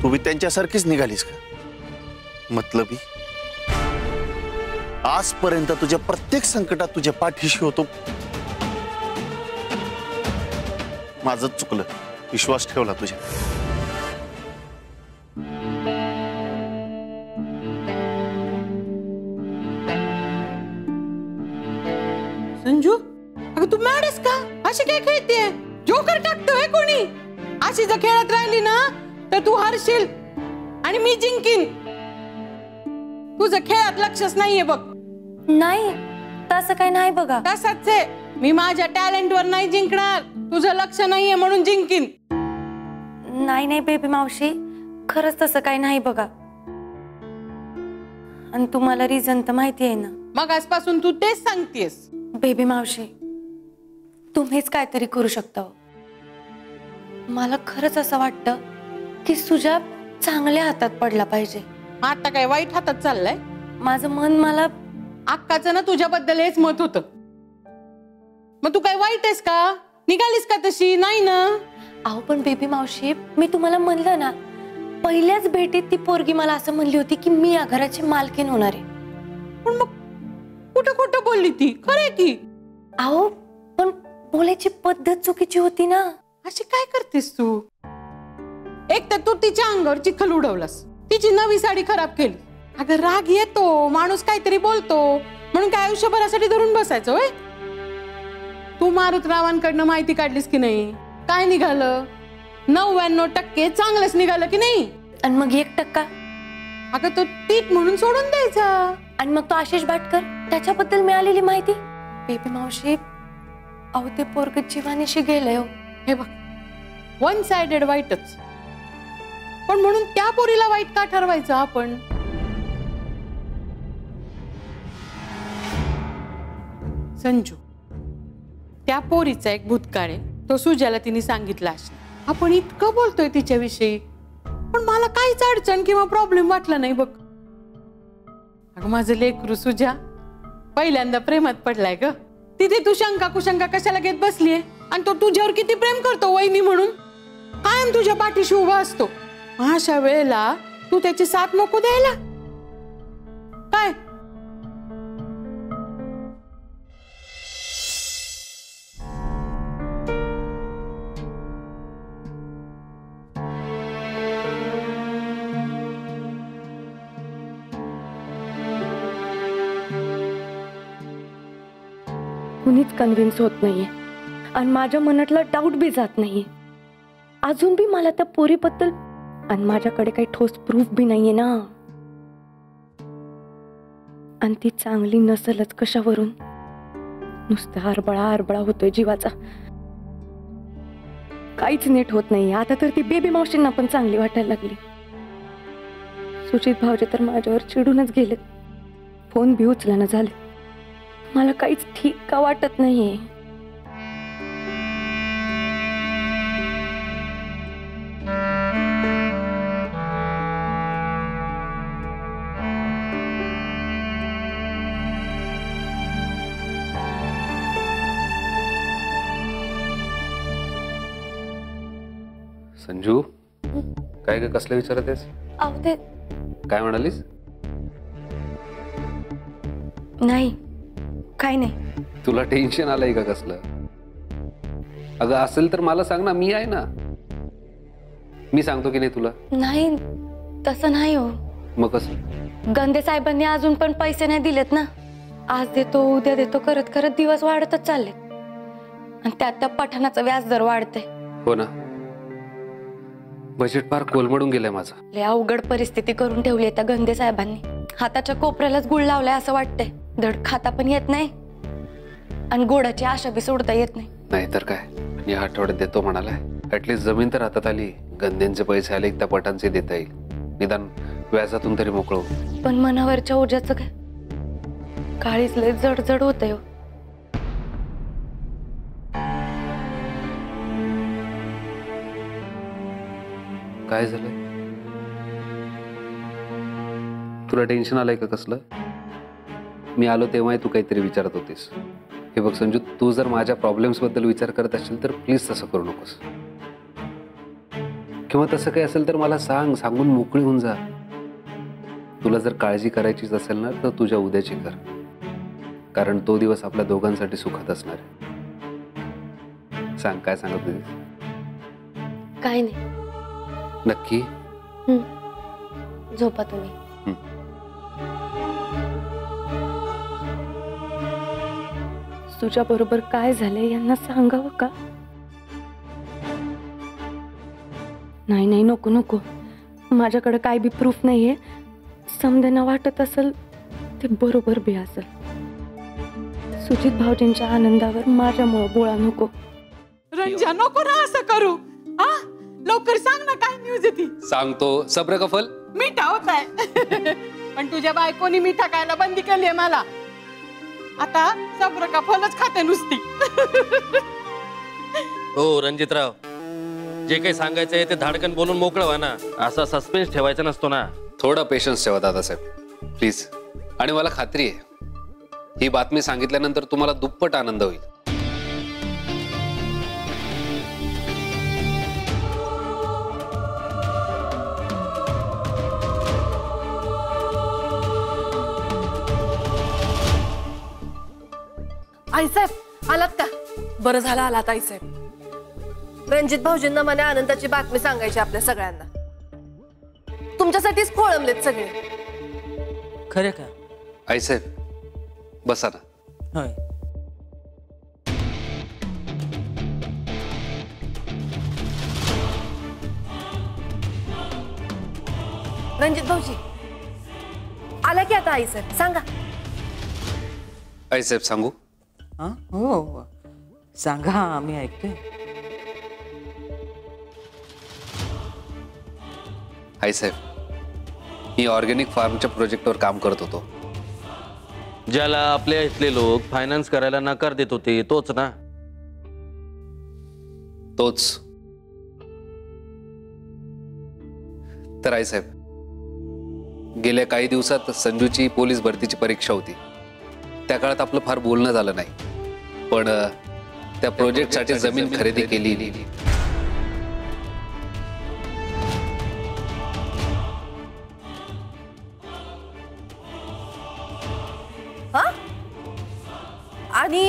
तू बी त्यांच्यासारखीच निघालीस का? मतलबी आजपर्यंत तुझ्या प्रत्येक संकटात तुझ्या पाठीशी होतो. माझं चुकलं, विश्वास ठेवला तुझ्या. संजू, अगं तू मॅड आहेस का? अशी काय खेळतेय? जोकर टाकतोय कोणी? अशी जर खेळत राहिली ना तर तू हारशील आणि मी जिंकीन. तुझं खेळात लक्षच नाहीये बघ. नाही, तसं काही नाही बघा. तसंच आहे, मी माझ्या टॅलेंटवर नाही जिंकणार. तुझं लक्ष नाहीये म्हणून जिंकीन. नाही नाही बेबी मावशी, खरंच तसं काही नाही बघा. आणि तुम्हाला रिझन तर माहिती आहे ना. मग आजपासून तू तेच सांगतेस. बेबी मावशी, तुम्हीच काहीतरी करू शकता. मला खरंच असं वाटतं की सुजा चांगल्या हातात पडला पाहिजे. आता काय वाईट हातात चाललंय? माझं मन मला अक्काचं ना तुझ्याबद्दल हेच मत होतं. मग तू काय वाईट आहेस का? निघालीस का तशी? नाही ना. अहो पण बेबी मावशी, मी तुम्हाला म्हणलं ना, पहिल्याच भेटीत ती पोरगी मला असं म्हणली होती की मी या घराची मालकीण होणार आहे. पण मग कुठं कुठं बोलली ती? खरंय की. अहो पण बोलायची पद्धत चुकीची होती ना. अशी काय करतेस तू? एक तर तू तिच्या अंगावर चिखल उडवलास, तिची नवी साडी खराब केली. अगं राग येतो, माणूस काहीतरी बोलतो म्हणून काय आयुष्यभरासाठी धरून बसायचं होय? तू मारुतरावांकडनं माहिती काढलीस की नाही? काय निघालं? 99% चांगलंच निघालं की नाही? आणि मग 1%? अगं तो टीट म्हणून सोडून द्यायचा. आणि मग तो आशिष भाटकर, त्याच्याबद्दल मिळालेली माहिती? बेबी मावशी, अहो ते पोरग जीवानीशी गेलंय हो. हे बघ, वन साइडेड वाईटच. पण म्हणून त्या पोरीला वाईट का ठरवायचं आपण? संजू, त्या पोरीचा एक भूतकाळ आहे, तो सुजाला तिने सांगितला असणार. आपण इतकं बोलतोय तिच्याविषयी, पण मला काहीच अडचण किंवा प्रॉब्लेम वाटला नाही बघ. अगं माझं लेकरू सुजा पहिल्यांदा प्रेमात पडलाय ग. तिथे तू शंका कुशंका कशाला घेत बसलीये? आणि तो तुझ्यावर किती प्रेम करतो वहिनी म्हणून, कायम तुझ्या पाठीशी उभा असतो. अशा वेळेला तू त्याची साथ नको द्यायला काय? कुणीच कन्व्हिन्स होत नाहीये आणि माझ्या मनातला डाऊट बी जात नाहीये. अजून बी मला त्या पोरीबद्दल, आणि माझ्याकडे काही ठोस प्रूफ बी नाहीये ना. आणि ती चांगली नसलच कशावरून? नुसता हरबळा होतोय जीवाचा. काहीच नीट होत नाही. आता तर ती बेबी मावशींना पण चांगली वाटायला लागली. सुचित भाऊजी तर माझ्यावर चिडूनच गेले. फोन बी उचलना झाले. मला काहीच ठीक का वाटत नाहीये. संजू, काय ग, कसलं विचारत आहेस? अहो ते काय म्हणालीस? नाही, काय नाही. तुला टेन्शन आलंय का कसलं? अगं असेल तर मला सांग ना, मी आहे ना. मी सांगतो की नाही तुला? नाही, तसं नाही हो. मग कसं? गंदे साहेबांनी अजून पण पैसे नाही दिलेत ना. आज देतो उद्या देतो करत करत दिवस वाढतच चालले. आणि त्यात त्या पठाणाचं व्याज दर वाढते. हो ना, बजेट फार कोलमडून गेलंय माझं. लय अवघड परिस्थिती करून ठेवली आहे त्या गंदे साहेबांनी. हाताच्या कोपऱ्यालाच गुळ लावलाय असं वाटतंय. धड खाता पण येत नाही आणि गोडाची आशा बी सोडता येत नाही. नाहीतर काय, या आठवड्यात देतो म्हणालाय. ऍटलीस्ट जमीन तर हातात आली. गंद्यांचे पैसे आले त्या पटांचे देता येईल. निदान व्याजातून तरी मोकळो. पण मनावरच्या ओझ्याचं काय? काळीच लय जड होतंय. काय झालं? तुला टेन्शन आलंय का कसलं? मी आलो तेव्हा तू काहीतरी विचारत होतीस. हे बघ संजू, तू जर माझ्या प्रॉब्लेम्स बद्दल विचार करत असेल तर प्लीज तसं करू नकोस. किंवा तसं काही असेल तर मला सांग, सांगून मोकळी होऊन जा. तुला जर काळजी करायचीच असेल ना तर तुझ्या उद्याची कर, कारण तो दिवस आपल्या दोघांसाठी सुखात असणार आहे. सांग, काय सांगत होतीस? काय नाही. नक्की? झोपा तुम्ही. तुझ्या बरोबर काय झालंय यांना सांगावं का? नाही नाही, नको नको. माझ्याकडे काय बी प्रूफ नाहीये. समजांना वाटत असेल ते बरोबर बी असेल. सुजित भाऊजींच्या आनंदावर माझ्यामुळे बोळा नको. रंजा, नको ना असं करू. हा, लवकर सांग ना काय न्यूज आहे ती. सांगतो. सब्र का फल मीठा होत आहे. पण तुझ्या बायकोनी मीठा खायला बंदी केली आहे मला. आता सब्र का फलच खाते नुसती. हो रणजितराव, जे काही सांगायचंय ते धाडकन बोलून मोकळं व्हा ना. असा सस्पेन्स ठेवायचा नसतो ना. थोडा पेशन्स ठेवा दादासाहेब प्लीज. आणि मला खात्री आहे ही बातमी सांगितल्यानंतर तुम्हाला दुप्पट आनंद होईल. आईसाहेब आलात का? बरं झालं आलात आईसाहेब. रणजित भाऊजींना मला आनंदाची बातमी सांगायची आपल्या सगळ्यांना. तुमच्यासाठीच खोळंबलेत सगळे. खरं का? आईसाहेब बसा ना. होय. रणजित भाऊजी आला की आता आईसाहेब सांगा. आईसाहेब सांगू? हां हो सांगा, आम्ही ऐकतोय. आईसाहेब मी ऑर्गॅनिक फार्मच्या प्रोजेक्टवर काम करत होतो. ज्याला आपल्या इथले लोक फायनान्स करायला नकार देत होते तोच ना? तोच. तर आईसाहेब गेल्या काही दिवसात संजूची पोलीस भरतीची परीक्षा होती. त्या काळात आपलं फार बोलणं झालं नाही, पण त्या प्रोजेक्टसाठी जमीन खरेदी केली. आणि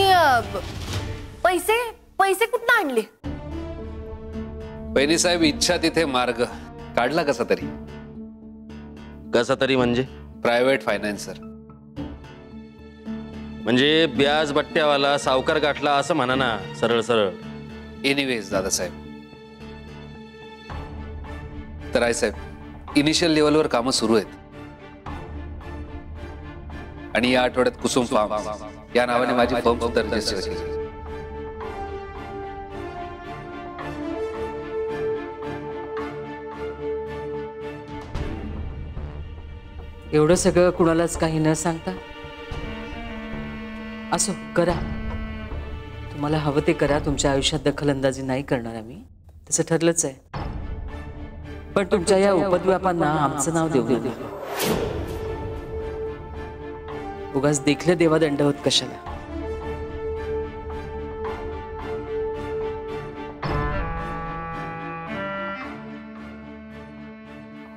पैसे पैसे कुठं आणले? बहिणी साहेब इच्छा तिथे मार्ग काढला कसा तरी. कसा तरी म्हणजे? Private financer. म्हणजे ब्याज बट्ट्यावाला सावकार गाठला असं म्हणा ना, सरळ सरळ. एनिवेज दादासाहेब, तर आईसाहेब इनिशियल लेवलवर कामं सुरू आहेत. आणि या आठवड्यात कुसुम फार्म या नावाने माझी फर्म सुद्धा रजिस्टर केली. एवढं सगळं कुणालाच काही न सांगता? असो, करा. तुम्हाला हवं ते करा. तुमच्या आयुष्यात दखलंदाजी नाही करणार आम्ही, तसं ठरलंच आहे. पण तुमच्या या उपद्व्यापांना आमचं नाव देऊ नये. उगाच देखलं देवा दंडवत कशाला.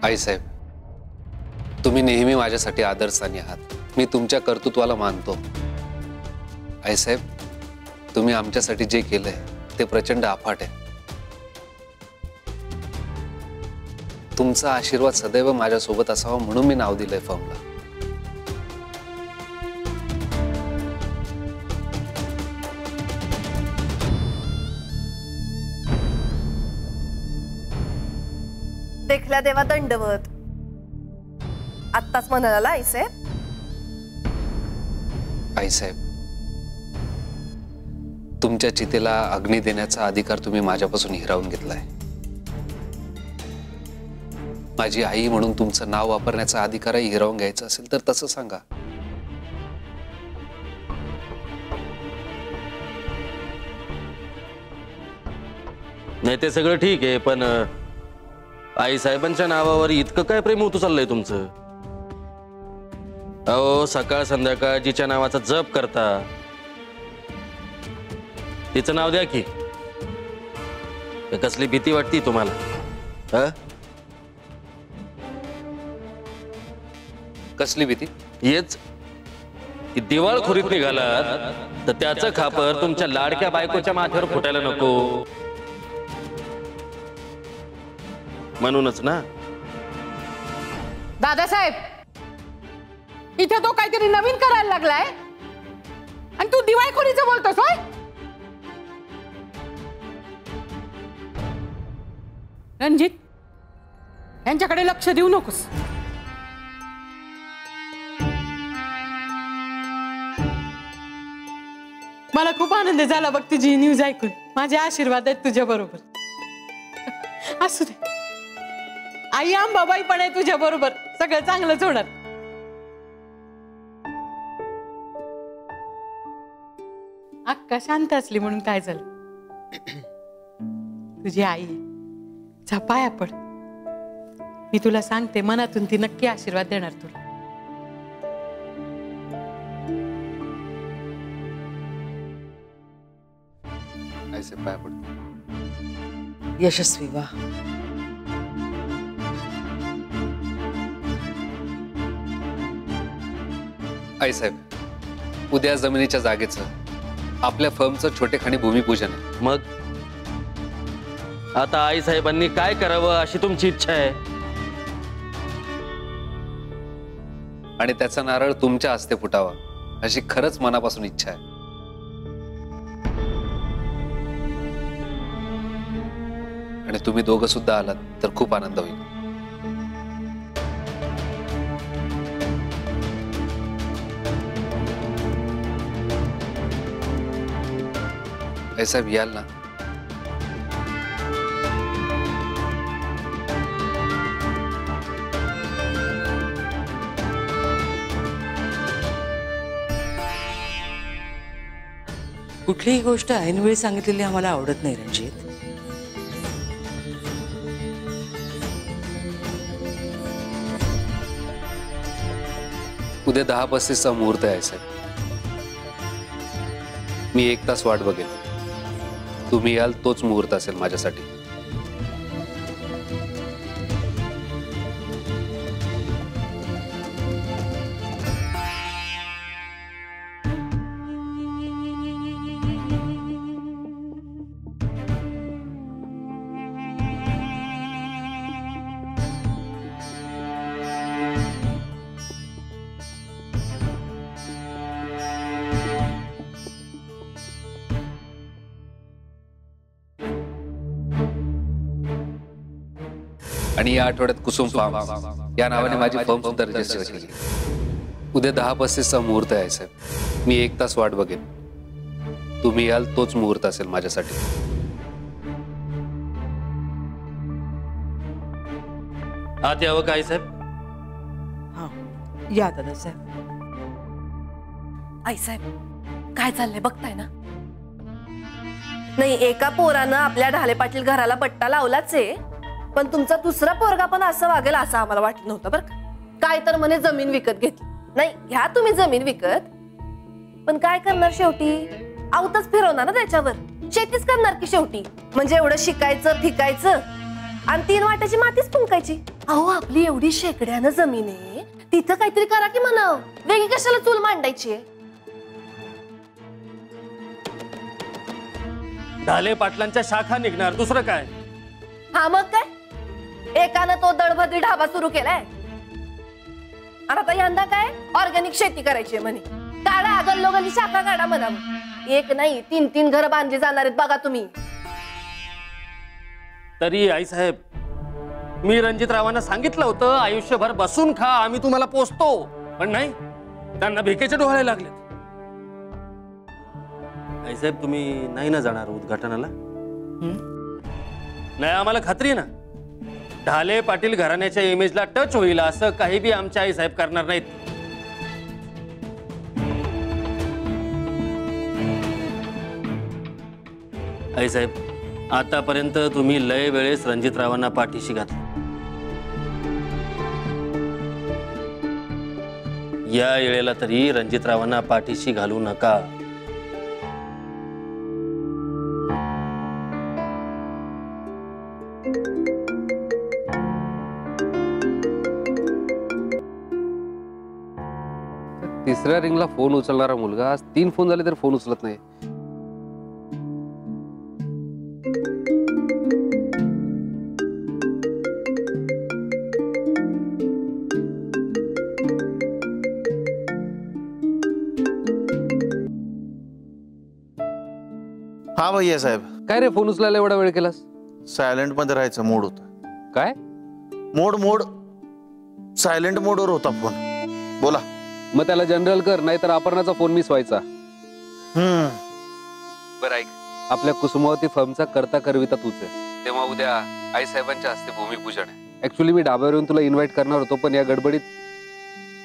आईसाहेब तुम्ही नेहमी माझ्यासाठी आदर्शस्थानी आहात. मी तुमच्या कर्तृत्वाला मानतो. आईसाहेब तुम्ही आमच्यासाठी जे केलंय ते प्रचंड अफाट आहे. तुमचा आशीर्वाद सदैव माझ्यासोबत असावा म्हणून मी नाव दिलंय फर्मला. देखल्या देवा दंडवत आत्ताच म्हणाला आईसाहेब. आईसाहेब तुमच्या चितेला अग्नी देण्याचा अधिकार तुम्ही माझ्यापासून हिरावून घेतलाय. माझी आई म्हणून तुमचं नाव वापरण्याचा अधिकारही हिरावून घ्यायचा असेल तर तसं सांगा. नाही ते सगळं ठीक आहे, पण आई साहेबांच्या नावावर इतकं काय प्रेम होतं चाललंय तुमचं? अहो सकाळ संध्याकाळ जिच्या नावाचा जप करता तिचं नाव द्या की. कसली भीती वाटती तुम्हाला? हा? कसली भीती? हेच की दिवाळखोरीत निघालात तर त्याचं खापर तुमच्या लाडक्या बायकोच्या माथ्यावर फुटायला नको म्हणूनच ना. दादासाहेब, इथे तो काहीतरी नवीन करायला लागलाय आणि तू दिवाळखोरीचं बोलतोस होय? रणजित, यांच्याकडे लक्ष देऊ नकोस. मला खूप आनंद झाला बघ तुझी न्यूज ऐकून. माझे आशीर्वाद आहेत तुझ्या बरोबर. असू दे, आई अंबाबाई पण आहे तुझ्या बरोबर. सगळं चांगलंच होणार. अक्का शांत असली म्हणून काय झालं? तुझी आई आहे, जा पाया पड. मी तुला सांगते, मनातून ती नक्की आशीर्वाद देणार तुला. आईसाहेब पाया पडतो. यशस्वी वा. आईसाहेब, उद्या जमिनीच्या जागेचं आपल्या फर्मचं छोटेखानी भूमिपूजन आहे. मग आता आई साहेबांनी काय करावं अशी तुमची इच्छा आहे? आणि त्याचा नारळ तुमच्या हस्ते फुटावा अशी खरंच मनापासून इच्छा आहे. आणि तुम्ही दोघं सुद्धा आलात तर खूप आनंद होईल. साहेब याल ना? कुठलीही गोष्ट ऐनवेळी सांगितलेली आम्हाला आवडत नाही रणजित. उद्या 10:35चा मुहूर्त आहे साहेब. मी 1 तास वाट बघेन. तुम्ही याल तोच मुहूर्त असेल माझ्यासाठी. आणि या आठवड्यात कुसुम फार्म या नावाने माझी फर्म सुद्धा रजिस्टर केली. उद्या 10:35चा मुहूर्त आहे साहेब. मी 1 तास वाट बघेन. तुम्ही याल तोच मुहूर्त असेल माझ्यासाठी. आत यावं का आई साहेब? हा या दादासाहेब. आई साहेब, काय चाललंय बघताय ना? नाही, एका पोरानं आपल्या ढाले पाटील घराला पट्टा लावलाच आहे, पण तुमचा दुसरा पोरगा पण असं वागेल असं आम्हाला वाटलं नव्हतं बरं का. काय तर म्हणे जमीन विकत घेतली. नाही, घ्या तुम्ही जमीन विकत, पण काय करणार शेवटी? आवतच फिरवणार ना त्याच्यावर. शेतीच करणार की शेवटी. म्हणजे एवढं शिकायचं, फिकायचं आणि 3 वाट्याची मातीच फुंकायची. अहो, आपली एवढी शेकड्यानं जमीन आहे, तिथं काहीतरी करा की म्हणाव. वेगळी कशाला चूल मांडायची? ढाले पाटलांच्या शाखा निघणार, दुसरं काय? हा मग काय, एकानं तो दळभद्री ढाबा सुरू केलाय आणि आता यंदा काय ऑर्गॅनिक शेती करायची म्हणे. काढा गल्लोगल्ली शाखा काढा म्हणावं. 1 नाही 3-3 घर बांधली जाणार आहेत बघा तुम्ही. तरी आई साहेब, मी रणजितरावांना सांगितलं होतं आयुष्यभर बसून खा, आम्ही तुम्हाला पोचतो. पण नाही, त्यांना भिकेचे डोहाळे लागले. आई साहेब, तुम्ही नाही ना जाणार उद्घाटनाला? नाही, आम्हाला खात्री आहे ना ढाले पाटील घराण्याच्या इमेजला टच होईल असं काही बी आमच्या आई साहेब करणार नाहीत. आई साहेब, आतापर्यंत तुम्ही लय वेळेस रणजितरावांना पाठीशी घातली. या वेळेला तरी रणजितरावांना पाठीशी घालू नका. तिसऱ्या रिंगला फोन उचलणारा मुलगा आज 3 फोन झाले तर फोन उचलत नाही. हा भैया साहेब. काय रे, फोन उचलायला एवढा वेळ केलास? सायलेंट मध्ये राहायचं मोड होता. काय मोड सायलेंट मोडवर होता फोन. बोला. मग त्याला जनरल कर, नाहीतर अपर्णाचा फोन मिस व्हायचा. बरं ऐक, आपल्या कुसुमावती फर्मचा करता करविता तूच आहे. तेव्हा उद्या आई साहेबांच्या हस्ते भूमिपूजन आहे. ऍक्च्युली मी डाब्यावर येऊन तुला इन्व्हाइट करणार होतो, पण या गडबडीत,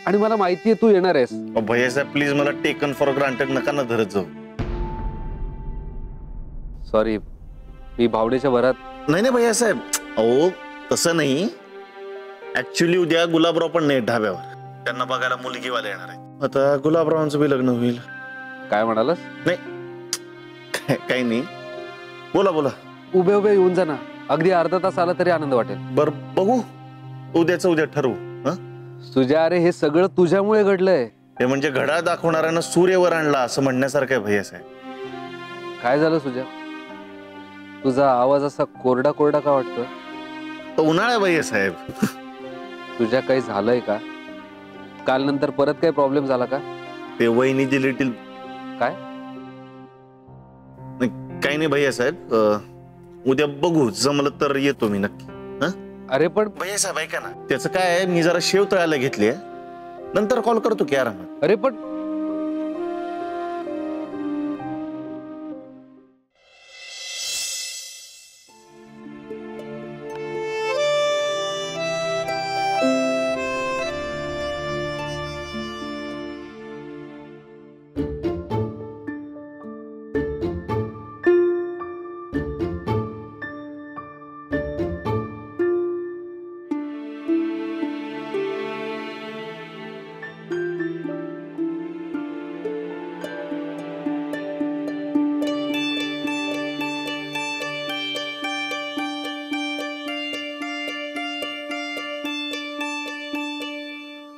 आणि मला माहितीये तू येणार आहेस. भैया साहेब प्लीज मला टेकन फॉर ग्रांटेड नका ना धरत जाऊ. सॉरी, मी भावनेच्या भरात. नाही भैया साहेब, अहो तसं नाही. ऍक्च्युली उद्या गुलाबराव पण नाही ढाब्यावर. त्यांना बघायला मुलगीवाले येणार आहे. आता गुलाबरावांचं बी लग्न होईल. काय म्हणालास? नाही काही नाही. बोला. उभे उभे येऊन जा ना. अगदी अर्धा तास आला तरी आनंद वाटेल. बर बघू, उद्या ठरवू. सुजा, अरे हे सगळं तुझ्यामुळे घडलंय. हे म्हणजे घड्याळ दाखवणाऱ्यानं सूर्यवर आणला असं म्हणण्यासारखं आहे भैया साहेब. काय झालं सुजा? तुझा आवाज असा कोरडा कोरडा का वाटतो? तो उन्हाळा भैया साहेब. तुझ्या काही झालंय का? काल नंतर परत काही प्रॉब्लेम झाला का? ते वहिनी दिलेतील. काय? काही नाही भैया साहेब, उद्या बघू, जमलं तर येतो मी नक्की. अरे पण भैया साहेब ऐका ना, त्याचं काय आहे, मी जरा शेव तळायला घेतली, नंतर कॉल करतो की आरामात. अरे पण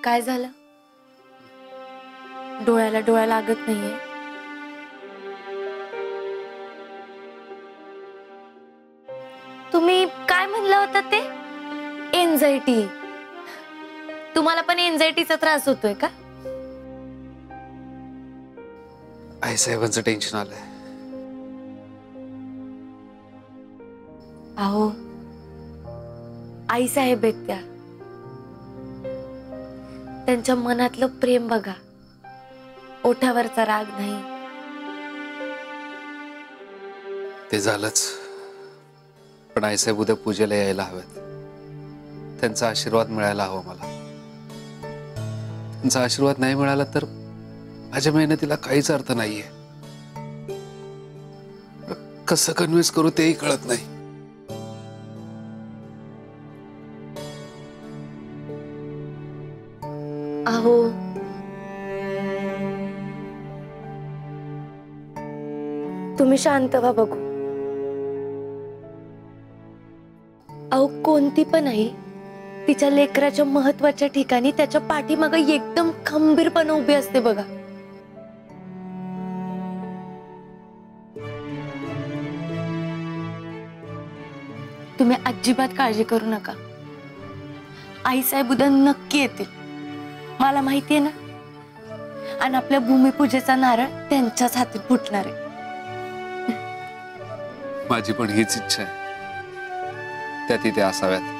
काय झालं? डोळ्याला डोळा लागत नाहीये? तुम्ही काय म्हणलं होतं ते? एन्झायटी. तुम्हाला पण एन्झायटीचा त्रास होतोय का? आई साहेबांचं टेन्शन आलंय. अहो, आई साहेब आहेत त्या. त्यांच्या मनातलं प्रेम बघा, ओठावरचा राग नाही. ते झालंच, पण आई साहेब उद्या पूजेला यायला हवेत. त्यांचा आशीर्वाद मिळायला हवा मला. त्यांचा आशीर्वाद नाही मिळाला तर माझ्या मेहनतीला काहीच अर्थ नाहीये. कसं कन्व्हिन्स करू तेही कळत नाही. अहो, तुम्ही शांत व्हा बघू. अहो, कोणती पण आई तिच्या लेकराच्या महत्वाच्या ठिकाणी त्याच्या पाठीमागे एकदम खंबीरपणे उभी असते बघा. तुम्ही अजिबात काळजी करू नका. आई साहेब उद्या नक्की येतील, मला माहितीये ना. आणि आपल्या भूमिपूजेचा नारळ त्यांच्याच हाती फुटणार आहे. माझी पण हीच इच्छा आहे, त्या तिथे असाव्यात.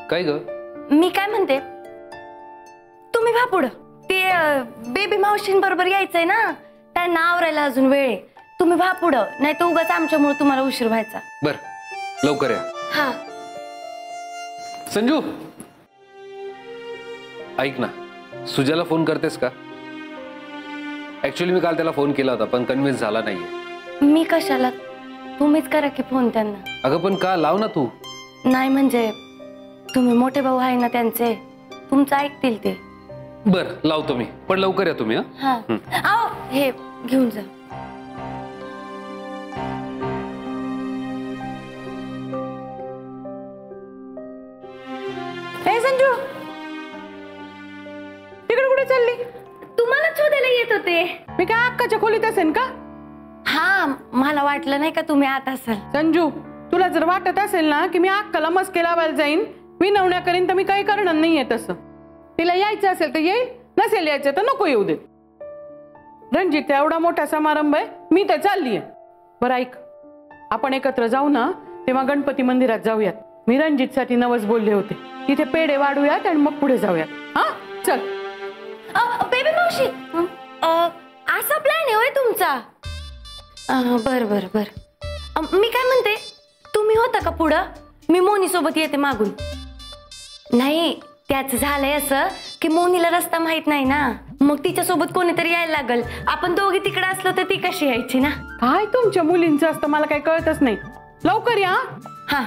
काय ग? मी काय म्हणते, तुम्ही भा पुढं. ते बेबी मावशींबरोबर यायचंय ना, त्यांना आवरायला अजून वेळ आहे. तुम्ही भा पुढं, नाही तर उगाच आमच्यामुळे तुम्हाला उशीर व्हायचा. बर, लवकर या. हा. संजू, ऐक ना, सुजाला फोन करतेस का? ऍक्च्युली मी काल त्याला फोन केला होता, पण कन्व्हिन्स झाला नाहीये. मी कशाला? तुम्हीच करा की फोन त्यांना. अगं पण का, लाव ना तू. नाही म्हणजे तुम्ही मोठे भाऊ आहे ना त्यांचे, तुमचं ऐकतील ते. बर लावतो मी, पण लवकर या तुम्ही. हा आओ हे घेऊन जा. ए संजू, तिकडे कुठे चालली? तुम्हाला शोधायला येत होते. मी काय अक्काच्या खोलीत असेल का? हा मला वाटलं नाही का तुम्ही आत असाल. संजू, तुला जर वाटत असेल ना की मी अक्काला मस्के लावायला जाईन, विनवण्या करीन, तर मी काही करणार नाहीये तसं. तिला यायचं असेल तर येईल, नसेल यायचं तर नको येऊ दे. रणजित एवढा मोठा समारंभ आहे, मी तर चाललीये. बरं ऐक, आपण एकत्र जाऊ ना तेव्हा गणपती मंदिरात जाऊयात. मी रणजितसाठी नवस बोलले होते. तिथे पेढे वाढूयात आणि मग पुढे जाऊयात. हा चल. बेबी मावशी, असा प्लॅन आहे होय तुमचा? बर बर बर. मी काय म्हणते, तुम्ही होता का पुढं? मी मोनी सोबत येते मागून. नाही त्याच झालंय असं की मोनीला रस्ता माहित नाही ना, मग तिच्या सोबत कोणीतरी यायला लागल. आपण दोघी तिकडे असलो तर ती कशी यायची ना. काय तुमच्या मुलींचं असतं मला काही कळतच नाही. लवकर या. हा